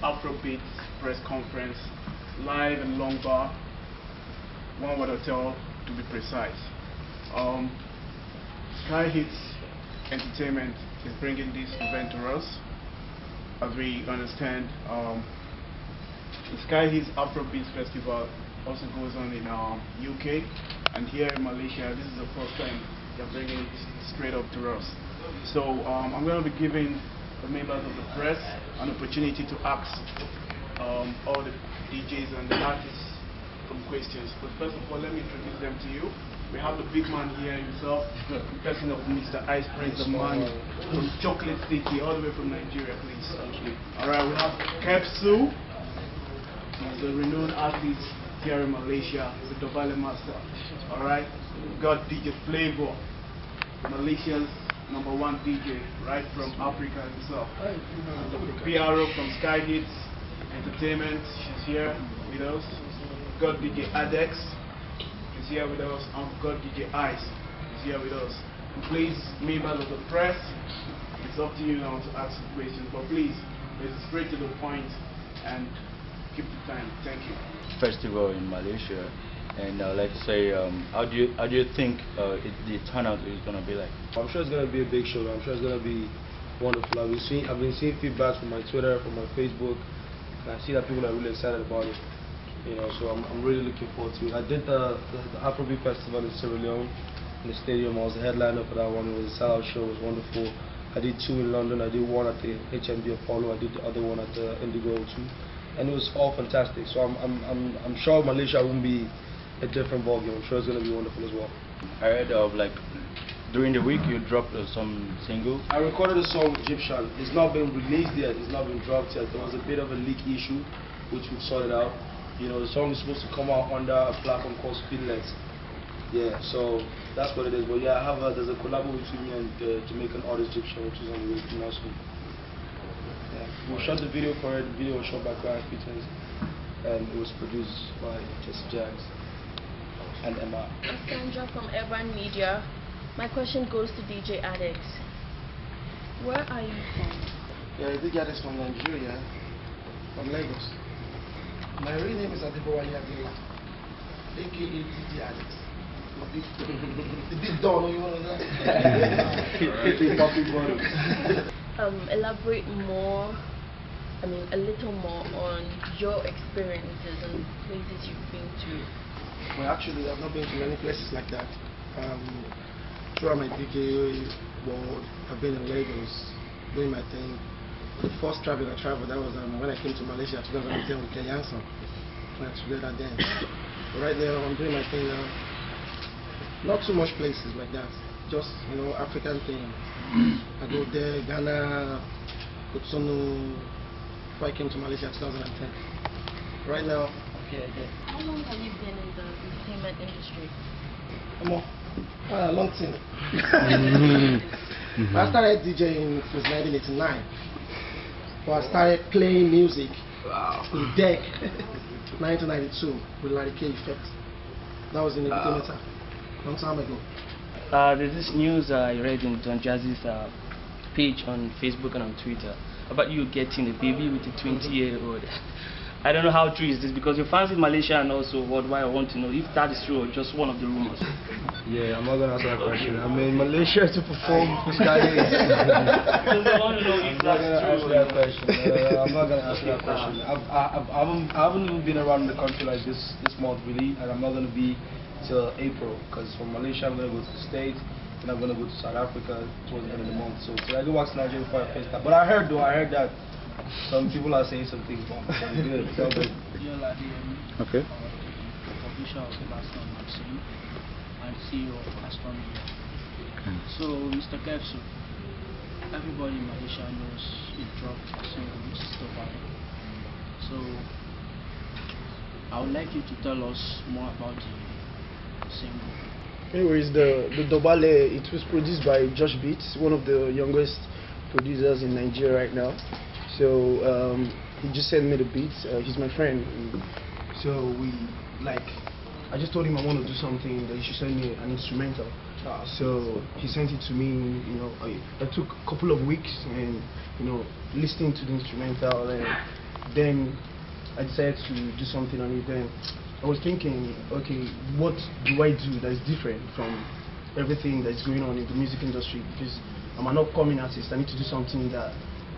Afro Beatz press conference, live in Long Bar, One Word Hotel to be precise. Sky Hitz Entertainment is bringing this event to us. As we understand, the Sky Hitz Afro Beatz Festival also goes on in UK, and here in Malaysia, this is the first time they're bringing it straight up to us. So I'm going to be giving the members of the press an opportunity to ask all the DJs and the artists some questions. But first of all, let me introduce them to you. We have the big man here himself, the person of Mr. Ice Prince, the man from Chocolate City, all the way from Nigeria, please. Alright, we have Kepsu. He's a renowned artist here in Malaysia, the Dobale Master. Alright, we got DJ Flavor, Malaysia's #1 DJ, right from Africa himself. The PRO from Sky Hitz Entertainment, she's here with us. We've got DJ Adex, he's here with us, and we've got DJ Ice, he's here with us. And please, members of the press, it's up to you now to ask some questions, but please, let's straight to the point and keep the time. Thank you. Festival in Malaysia, and let's say, how do you think the turnout is going to be like? I'm sure it's going to be a big show. I'm sure it's going to be wonderful. I've been seeing feedback from my Twitter, from my Facebook, and I see that people are really excited about it. You know, so I'm really looking forward to it. I did the Afro Beatz Festival in Sierra Leone in the stadium. I was the headliner for that one. It was a sellout show. It was wonderful. I did 2 in London. I did 1 at the HMB Apollo. I did the other one at the Indigo 2, and it was all fantastic. So I'm sure Malaysia won't be a different ballgame. I'm sure it's going to be wonderful as well. I heard of like during the week you dropped some single. I recorded a song Egyptian. It's not been released yet. It's not been dropped yet. There was a bit of a leak issue, which we've sorted out. You know, the song is supposed to come out under a platform called Speedlet. Yeah, so that's what it is. But yeah, there's a collab between me and the Jamaican artist Egyptian, which is on the way to now soon. Yeah, we shot the video for it. The video was shot by Grant Peters, and it was produced by Jesse Jags and Emma. I'm Sandra from Urban Media. My question goes to DJ Adex. Where are you from? Yeah, DJ Adex from Nigeria, from Lagos. My real name is Adebowaye Adela, aka DJ Adex. The big dog, you want to know? Elaborate more, a little more on your experiences and places you've been to. Well, actually, I've not been to many places like that. Throughout my DJ world, I've been in Lagos, doing my thing. The first travel I traveled, that was when I came to Malaysia 2010 with Kelly Hanson. We were together then. But right now, I'm doing my thing now. Not too much places like that. Just, you know, African thing. I go there, Ghana, Cotonou, before I came to Malaysia 2010. Right now, I'm here again. How long have you been in the entertainment industry? A long thing. I started DJing since 1989. But I started playing music in deck 1992 with Larry K Effect. That was in the Guitar long time ago. There's this news I read in Don Jazzy's page on Facebook and on Twitter about you getting a baby with a 20-year-old. I don't know how true is this, because your fans in Malaysia and also worldwide want to know if that is true or just one of the rumors. Yeah, I'm not going to answer that question. I'm in Malaysia to perform for Sky Hitz. I'm not going to answer that question. I'm not going to answer that question. I haven't even been around the country like this month really, and I'm not going to be till April, because from Malaysia I'm going to go to the States, and I'm going to go to South Africa towards the end of the month. So I go back to Nigeria before I face that. But I heard that some people are saying some things wrong. Good. Okay. Publisher of the last one magazine and CEO of Astronomy. So, Mr. Kepsu, everybody in Malaysia knows you dropped a single, which is Dobale. So, I would like you to tell us more about the single. Anyways, the Dobale, it was produced by Josh Beats, one of the youngest producers in Nigeria right now. So he just sent me the beats. He's my friend. So I just told him I want to do something, that he should send me an instrumental. So he sent it to me. You know, it took a couple of weeks, and you know, listening to the instrumental, and then I decided to do something on it. Then I was thinking, okay, what do I do that is different from everything that's going on in the music industry? Because I'm an upcoming artist. I need to do something that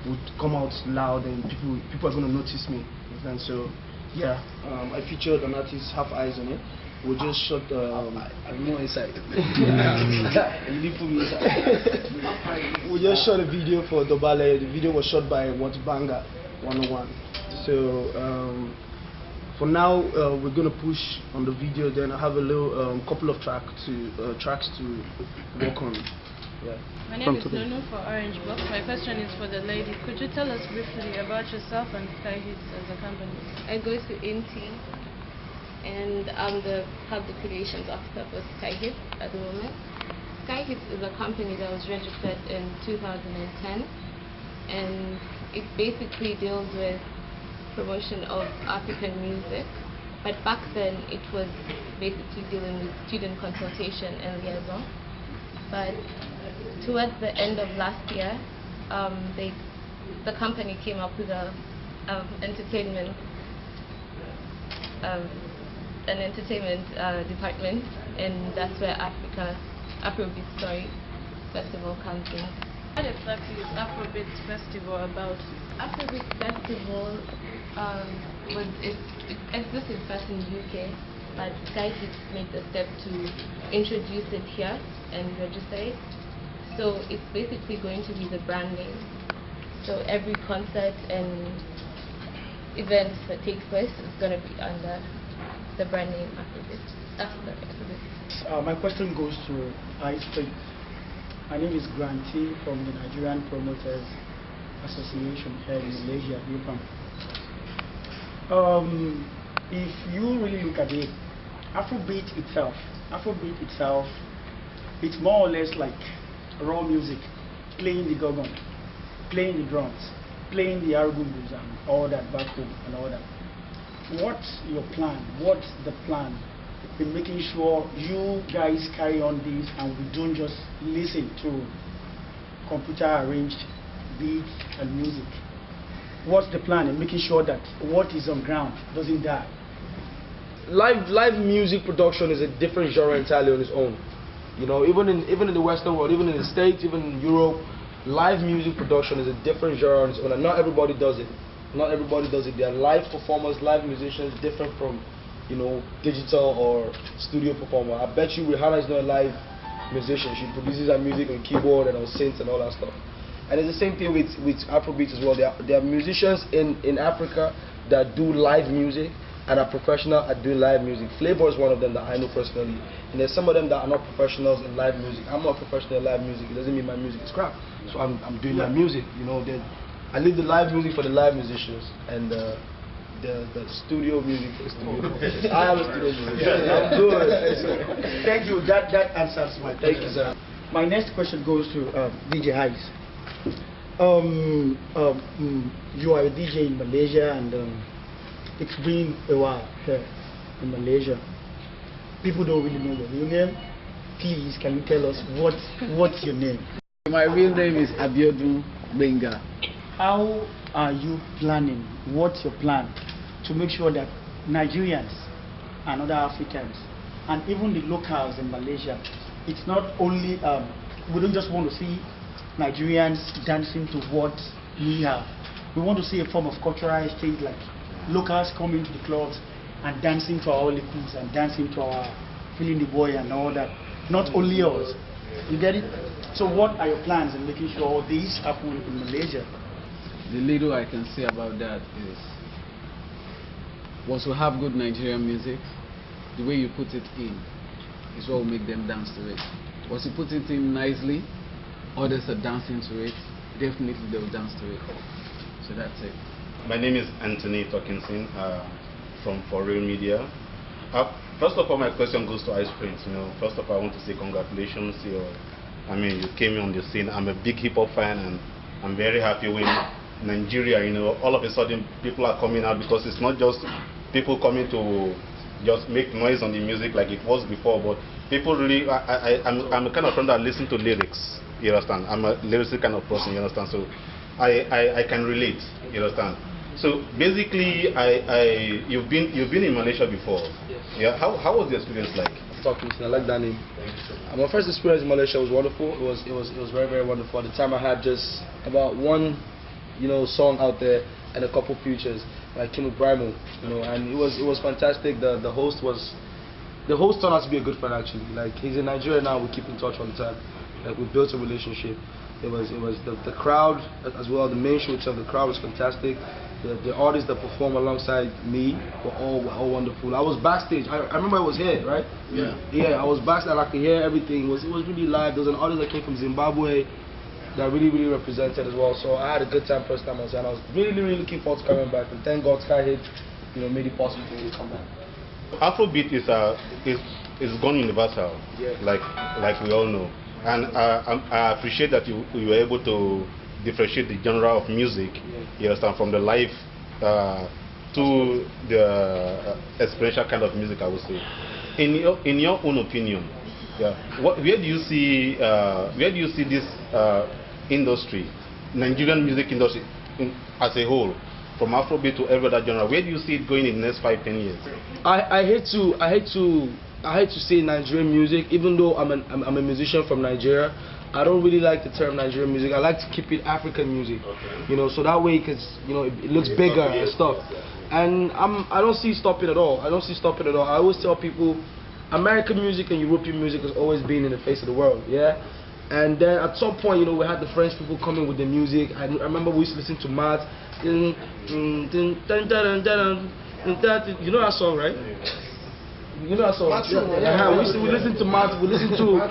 would come out loud and people are going to notice me. And so, yeah, I featured an artist, Half Eyes, on it. We just shot. I'm more inside. You didn't put me inside. We just shot a video for Dobale. The video was shot by What's Banga 101. So for now, we're gonna push on the video. Then I have a little couple of tracks to work on. Yeah. My name is Nunu for Orange Box. My question is for the lady. Could you tell us briefly about yourself and Sky Hitz as a company? I go to NT, and I'm the public relations officer for Sky Hitz at the moment. Sky Hitz is a company that was registered in 2010, and it basically deals with promotion of African music. But back then, it was basically dealing with student consultation and liaison. But towards the end of last year, the company came up with an entertainment department, and that's where Afro Beatz Festival comes in. What exactly is Afro Beatz Festival about? Afro Beatz Festival existed first in the UK, but Sky Hitz made the step to introduce it here and register it. So it's basically going to be the brand name. So every concert and events that take place is going to be under the brand name Afro Beatz. That's the exhibit. My question goes to Ice Prince. My name is Grantee from the Nigerian Promoters Association here in Malaysia, UPAM. If you really look at it, Afro Beatz itself, it's more or less like raw music, playing the gong, playing the drums, playing the argumbus and all that, backbone and all that. What's your plan? What's the plan in making sure you guys carry on this and we don't just listen to computer arranged beats and music? What's the plan in making sure that what is on ground doesn't die? Live music production is a different genre entirely on its own. You know, even in the Western world, even in the States, even in Europe, live music production is a different genre on its own, and not everybody does it. Not everybody does it. They are live performers, live musicians, different from, you know, digital or studio performer. I bet you Rihanna is not a live musician. She produces her music on keyboard and on synths and all that stuff. And it's the same thing with Afro Beatz as well. There are musicians in Africa that do live music and are professional at doing live music. Flavor is one of them that I know personally. And there's some of them that are not professionals in live music. I'm not a professional in live music. It doesn't mean my music is crap. So I'm doing my music. You know, I leave the live music for the live musicians and the studio music for the studio musicians. I am a studio musician. I'm good. Thank you. That answers my question. Thank you, sir. My next question goes to DJ Ice. You are a DJ in Malaysia, and it's been a while here in Malaysia. People don't really know your real name. Please, can you tell us what's your name? My real name is Abiodun Benga. How are you planning? What's your plan to make sure that Nigerians and other Africans and even the locals in Malaysia, it's not only we don't just want to see Nigerians dancing to what we have. We want to see a form of cultural exchange, like locals coming to the clubs and dancing to our liquids and dancing to our feeling the boy and all that. Not only us. You get it? So what are your plans in making sure this happens in Malaysia? The little I can say about that is, once we have good Nigerian music, the way you put it in is what will make them dance to it. Once you put it in nicely, others are dancing to it, definitely they will dance to it. So that's it. My name is Anthony Tokinson from For Real Media. First of all, my question goes to Ice Prince. You know, first of all, I want to say congratulations. You came on the scene. I'm a big hip hop fan, and I'm very happy when Nigeria, you know, all of a sudden people are coming out, because it's not just people coming to just make noise on the music like it was before, but people really, I'm the kind of friend that listen to lyrics, you understand? I'm a lyrical kind of person, you understand? So I can relate, you understand? So basically, you've been in Malaysia before. Yes. Yeah. How was the experience like? I like that name. My first experience in Malaysia was wonderful. It was very, very wonderful. At the time, I had just about one, song out there and a couple features like Kim Brimo, and it was fantastic. The host turned out to be a good friend actually. Like he's in Nigeria now. We keep in touch all the time. Like we built a relationship. It was the crowd as well. The main show itself, the crowd was fantastic. The artists that performed alongside me were all wonderful. I was backstage. I remember I was here, right? Yeah. Yeah, I was backstage. I could hear everything. It was really live. There was an artist that came from Zimbabwe that really represented as well. So I had a good time first time I was here. And I was really looking forward to coming back. And thank God Sky Hitz, made it possible for me to come back. Afro Beat is gone universal. Yeah. Like we all know. And I appreciate that you were able to differentiate the genre of music, you understand, from the live to the experiential kind of music, I would say. In your own opinion, where do you see this industry, Nigerian music industry as a whole, from Afrobeat to every other genre? Where do you see it going in the next 5-10 years? I hate to say Nigerian music, even though I'm a musician from Nigeria. I don't really like the term Nigerian music. I like to keep it African music, so that way, because it looks bigger and stuff. And I don't see stopping at all. I always tell people, American music and European music has always been in the face of the world, yeah. And then at some point, we had the French people coming with the music. I remember we used to listen to Matt. You know that song, right? You know that song? We listen to Matt, we listen to,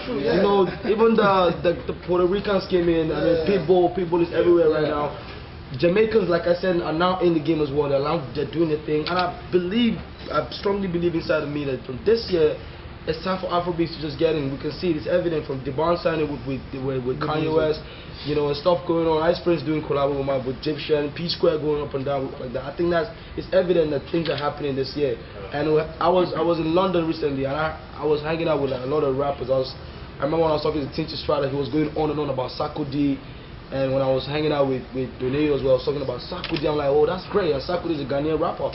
even the Puerto Ricans came in. I mean, Pitbull is everywhere right now. Jamaicans, like I said, are now in the game as well. They're doing their thing. And I strongly believe inside of me that from this year, it's time for Afro Beatz to just get in. We can see it's evident from Devon signing with Kanye West, and stuff going on. Ice Prince doing collab with Egyptian, P Square going up and down like that. I think it's evident that things are happening this year. And I was in London recently, and I was hanging out with a lot of rappers. I remember when I was talking to Tinty Strada, he was going on and on about Sarkodie. And when I was hanging out with Donato as well, I was talking about Sarkodie. I'm like, oh, that's great. And Sarkodie is a Ghanaian rapper.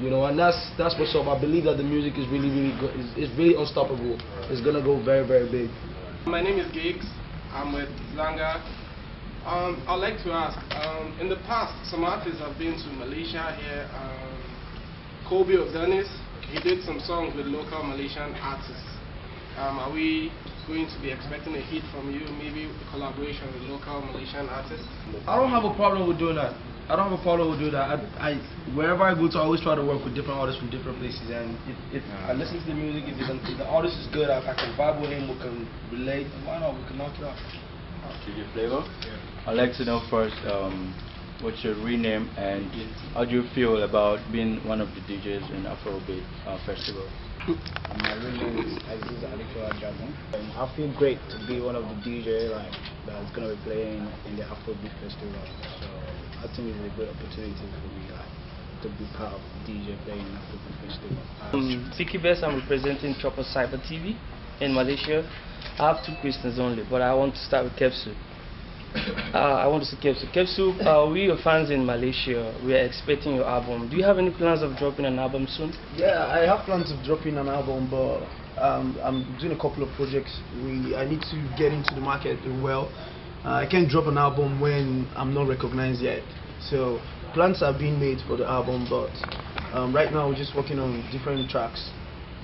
And that's what's up. I believe that the music is really good. It's really unstoppable. It's gonna go very big. My name is Giggs. I'm with Zanga. I'd like to ask. In the past, some artists have been to Malaysia here. Kobe Odanis, he did some songs with local Malaysian artists. Are we going to be expecting a hit from you? Maybe a collaboration with local Malaysian artists? I don't have a problem with doing that. Wherever I go to, I always try to work with different artists from different places. And if I listen to the music, if the artist is good, I can vibe with him, we can relate. Why not? We can knock it out. DJ Flavor? I'd like to know first, what's your real name and how do you feel about being one of the DJs in Afro Beat Festival? My real name is Aziz Adekola Jagun. I feel great to be one of the DJs that's going to be playing in the Afro Beat Festival. So I think it's a great opportunity for me to be part of DJ playing in Afro Beat Festival. Siki Best, I'm representing Chopper Cyber TV in Malaysia. I have two questions only, but I want to start with Kepsu. I want to say Kepsu, we your fans in Malaysia, we are expecting your album. Do you have any plans of dropping an album soon? Yeah, I have plans of dropping an album, but I'm doing a couple of projects. I need to get into the market well. I can't drop an album when I'm not recognized yet. So plans are being made for the album, but right now we're just working on different tracks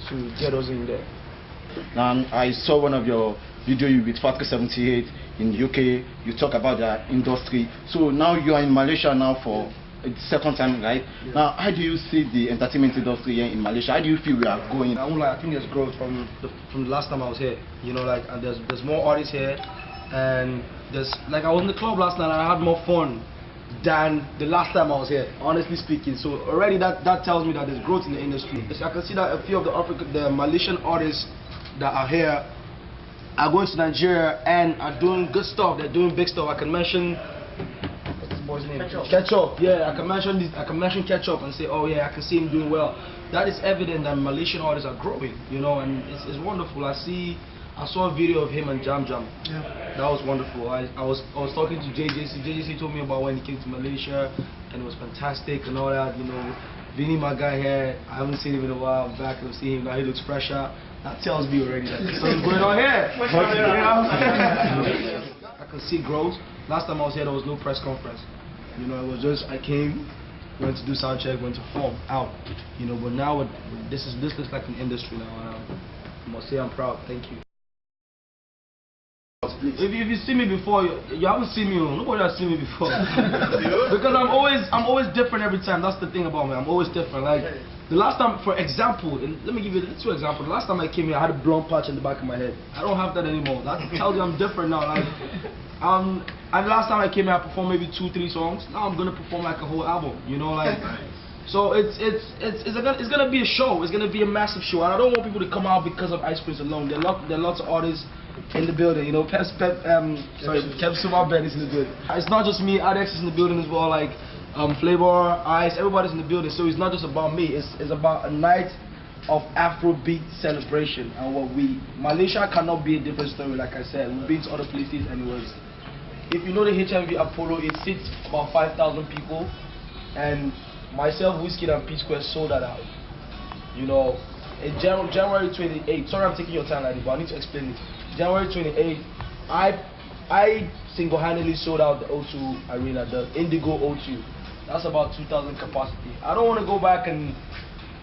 to get us in there. I saw one of your video with Fatka 78 in the UK. You talk about the industry. So now you are in Malaysia now for the second time, right? Yeah. Now, how do you see the entertainment industry here in Malaysia? How do you feel we are going? I think there's growth from the last time I was here. And there's more artists here, and I was in the club last night and I had more fun than the last time I was here, honestly speaking. So already that tells me that there's growth in the industry. I can see that a few of the Malaysian artists that are here are going to Nigeria and are doing good stuff. They're doing big stuff. I can mention what's his boy's name? Ketchup. Yeah, I can mention Ketchup and say, oh yeah, I can see him doing well. That is evident that Malaysian artists are growing, and it's wonderful. I saw a video of him and Jam Jam. Yeah. That was wonderful. I was talking to JJC. JJC told me about when he came to Malaysia and it was fantastic and all that. You know, Vinny, my guy here, I haven't seen him in a while. I'm back, I've seen him now. He looks fresher. That tells me already that there's something going on here. I can see growth. Last time I was here, there was no press conference. You know, it was just I came, went to do sound check, went to form out. You know, but now this looks like an industry now. I must say I'm proud. Thank you. If you see me before, you haven't seen me. Nobody has seen me before. Because I'm always different every time. That's the thing about me. I'm always different. Like the last time, for example, and let me give you 2 examples. The last time I came here, I had a blonde patch in the back of my head. I don't have that anymore. That tells you I'm different now. Like and the last time I came here, I performed maybe 2-3 songs. Now I'm gonna perform like a whole album. You know, like. So it's gonna be a show. It's gonna be a massive show, and I don't want people to come out because of Ice Prince alone. There are lots of artists in the building. You know, Kev Super Ben is in the building. It's not just me. Adex is in the building as well. Like Flavor, Ice, everybody's in the building. So it's not just about me. It's about a night of Afro Beat celebration, and Malaysia cannot be a different story. Like I said, we've been to other places, and it was. If you know the HMV Apollo, it sits about 5,000 people, and myself, Whiskey, and P-Square sold that out. You know, in January 28th, sorry I'm taking your time, Lady, but I need to explain it. January 28th, I single-handedly sold out the O2 Arena, the Indigo O2. That's about 2,000 capacity. I don't want to go back and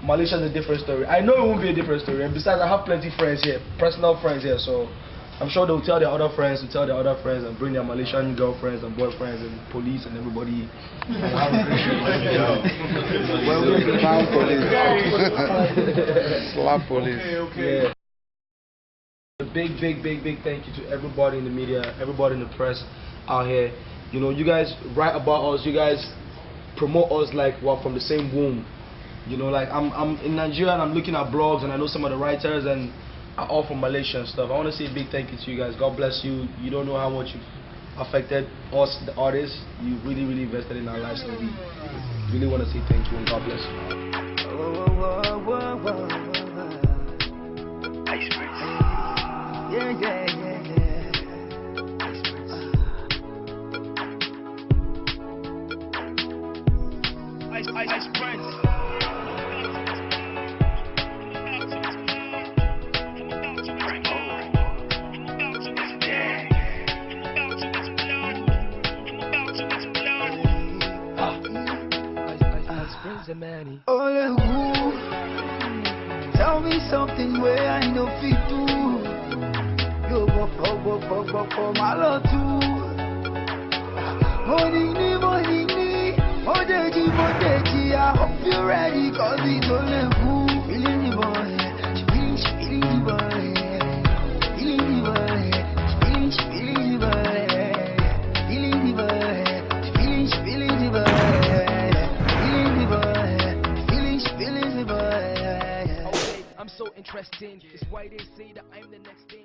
Malaysia's a different story. I know it won't be a different story, and besides, I have plenty friends here, personal friends here, so I'm sure they'll tell their other friends and bring their Malaysian girlfriends and boyfriends and police and everybody. Slap police. Okay. Yeah. A big thank you to everybody in the media, everybody in the press out here. You know, you guys write about us, you guys promote us like we're from the same womb. You know, like I'm in Nigeria and I'm looking at blogs and I know some of the writers and are all from Malaysia and stuff. I want to say a big thank you to you guys. God bless you. You don't know how much you've affected us, the artists. You really invested in our lives, and we really want to say thank you and God bless you. Ice Prince. Oh, tell me something where I know fit do. Yo, for my love too. Money, I hope you're ready, cause it's only cool. Feeling the boy, feeling the boy, feeling the boy, feeling the boy, feeling the boy, feeling the boy. I'm so interesting, it's why they say that I'm the next thing.